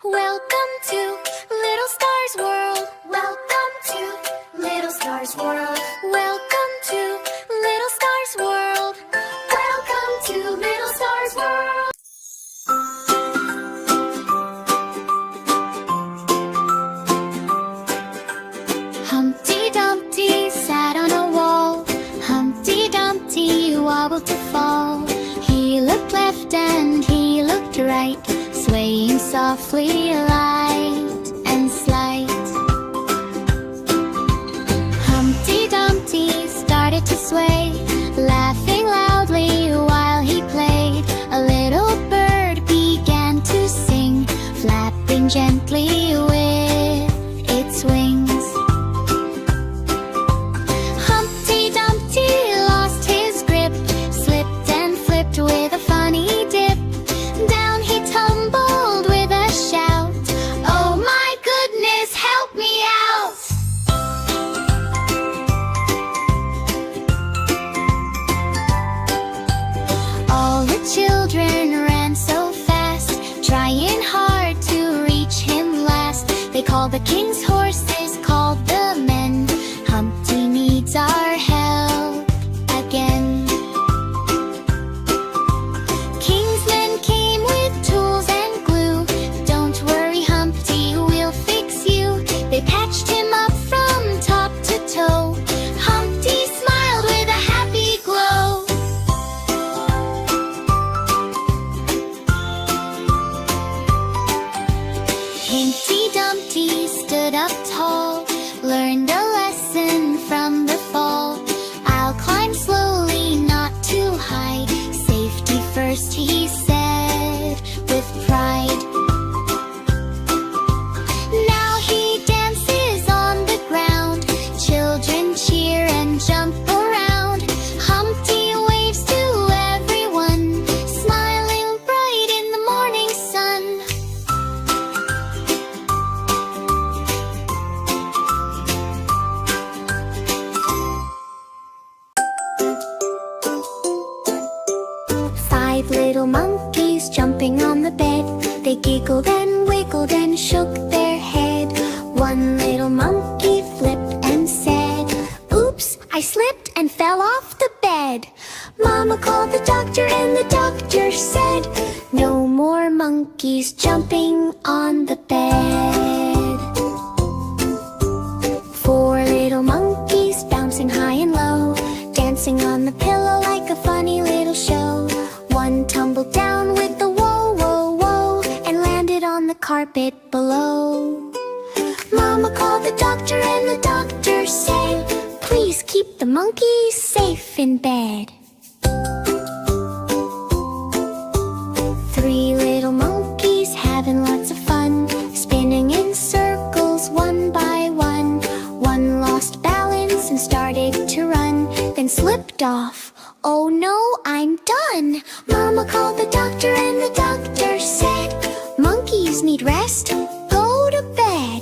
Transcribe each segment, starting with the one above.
Welcome to Little Star's World. Welcome to Little Star's World. Welcome to Little Star's World. Welcome to Little Star's World. Humpty Dumpty sat on a wall. Humpty Dumpty wobbled to fall. He looked left and he looked right, swaying softly, light and slight. Humpty Dumpty started to sway, laughing loudly while he played. A little bird began to sing, flapping gently with its wings. Humpty Dumpty lost his grip, slipped and flipped with a funny dip. Down he tumbled with a shout. Oh my goodness, help me out! All the children ran so fast, trying hard to reach him last. They called the king's horses, called the men. Humpty needs our help again. King's men came with tools and glue. Don't worry, Humpty, we'll fix you. They patched him up from top to toe. Humpty smiled with a happy glow. Humpty Dumpty stood up tall, learned a lesson from the fall. I'll climb slowly, not too high. Safety first, he said with pride. Now he dances on the ground. Children cheer and jump around. Humpty waves to everyone, smiling bright in the morning sun. Five little monkeys jumping on the bed. They giggled and wiggled and shook their head. One little monkey flipped and said, "Oops, I slipped and fell off the bed." Mama called the doctor and the doctor said, "No more monkeys jumping on the bed." Four little monkeys bouncing high and low, dancing on the pillow like a funny little show. One tumbled down with the whoa, whoa, whoa, and landed on the carpet below. Mama called the doctor and the doctor said, "Please keep the monkeys safe in bed." Three little monkeys having lots of fun, spinning in circles one by one. One lost balance and started to run, then slipped off. "Oh no, I'm done." Mama called the doctor and the doctor said, "Monkeys need rest, go to bed."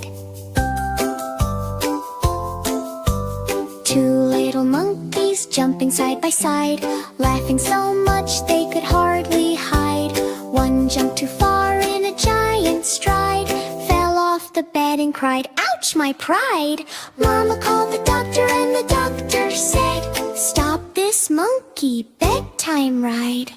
Two little monkeys jumping side by side, laughing so much they could hardly hide. One jumped too far in a giant stride, fell off the bed and cried, "Ouch, my pride!" Mama called the doctor and the doctor said, "Stop this monkey bedtime ride."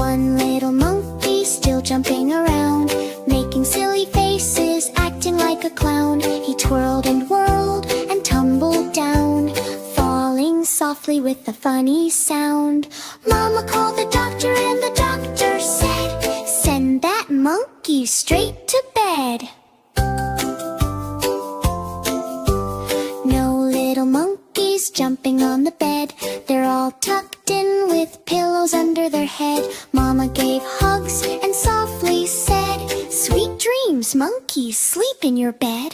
One little monkey still jumping around, making silly faces, acting like a clown. He twirled and whirled and tumbled down, falling softly with a funny sound. Mama called the doctor and the doctor said, "Send that monkey straight to bed." No little monkeys jumping on the bed. They're all tucked in with pillows under their head. Mama gave hugs and softly said, "Sweet dreams, monkeys, sleep in your bed."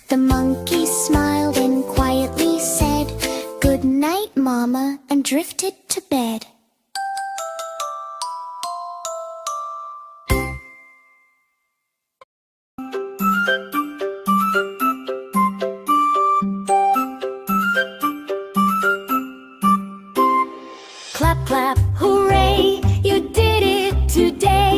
The monkeys smiled and quietly said, "Good night, Mama," and drifted to bed. Clap, clap, hooray, you did it today.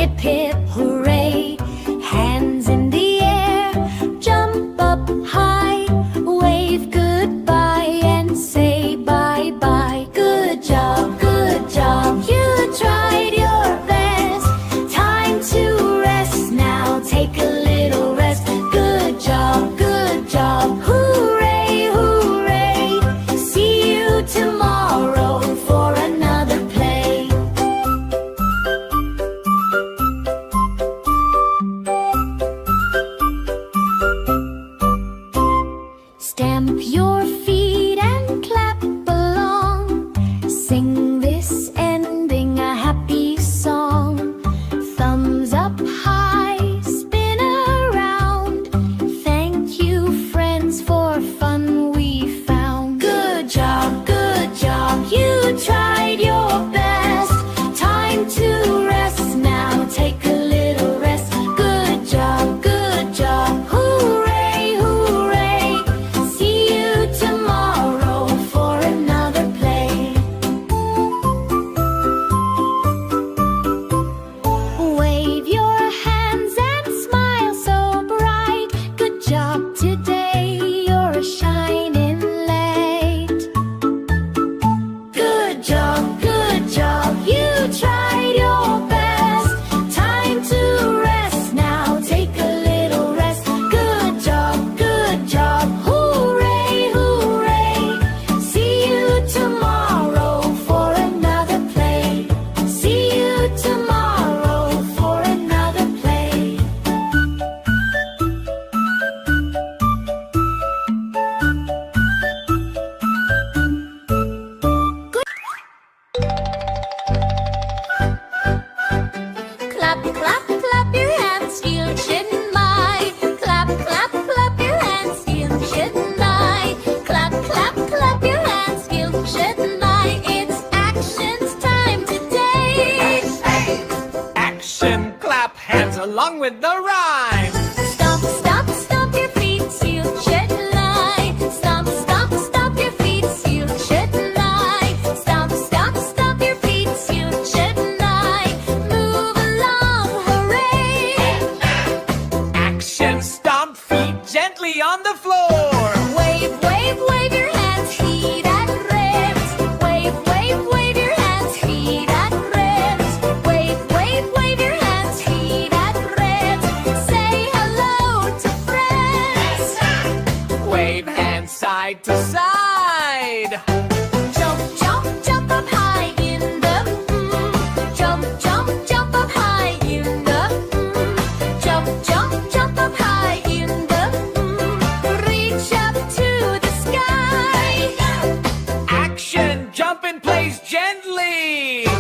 hip hip hooray. Hands in the air, jump up high, wave goodbye and say bye bye. Good job, you tried your best. Time to rest now, take a little rest. Good job, hooray, hooray. See you tomorrow for another play. Stamp your feet and clap along. Sing this ending a happy song. Thumbs up high, spin around. Thank you, friends, for fun we found. Good job, you tried your best. Time to rest now, take a little rest. Good job, hooray, hooray. See you tomorrow for another play. Wave your hands and smile so bright. Good job today, you're a shining light. Good job, you tried your best. Time to rest now, take a little rest. Good job, hooray, hooray. See you tomorrow for another play. See you tomorrow for another play. Clap, clap, clap your hands, you shouldn't mind. Clap, clap, clap your hands, you shouldn't mind. Clap, clap, clap your hands, you shouldn't mind. It's actions time today. Action, clap hands along with the rhyme. Stomp, stomp, stomp your feet, you shouldn't lie. Stomp, stomp, stomp your feet, you shouldn't lie. Stomp, stomp, stomp your feet, you shouldn't lie. Move along, hooray. Action, stomp feet gently on the floor. Wave, wave, wave your hands, feet at rest. Wave, wave, wave your hands, feet at rest. Wave, wave, wave your hands, feet at rest. Say hello to friends. Wave hands side to side. Jump, jump, jump up high in the jump, jump, jump up high in the jump, jump, jump up high in the reach up to the sky. Action, jump in place gently.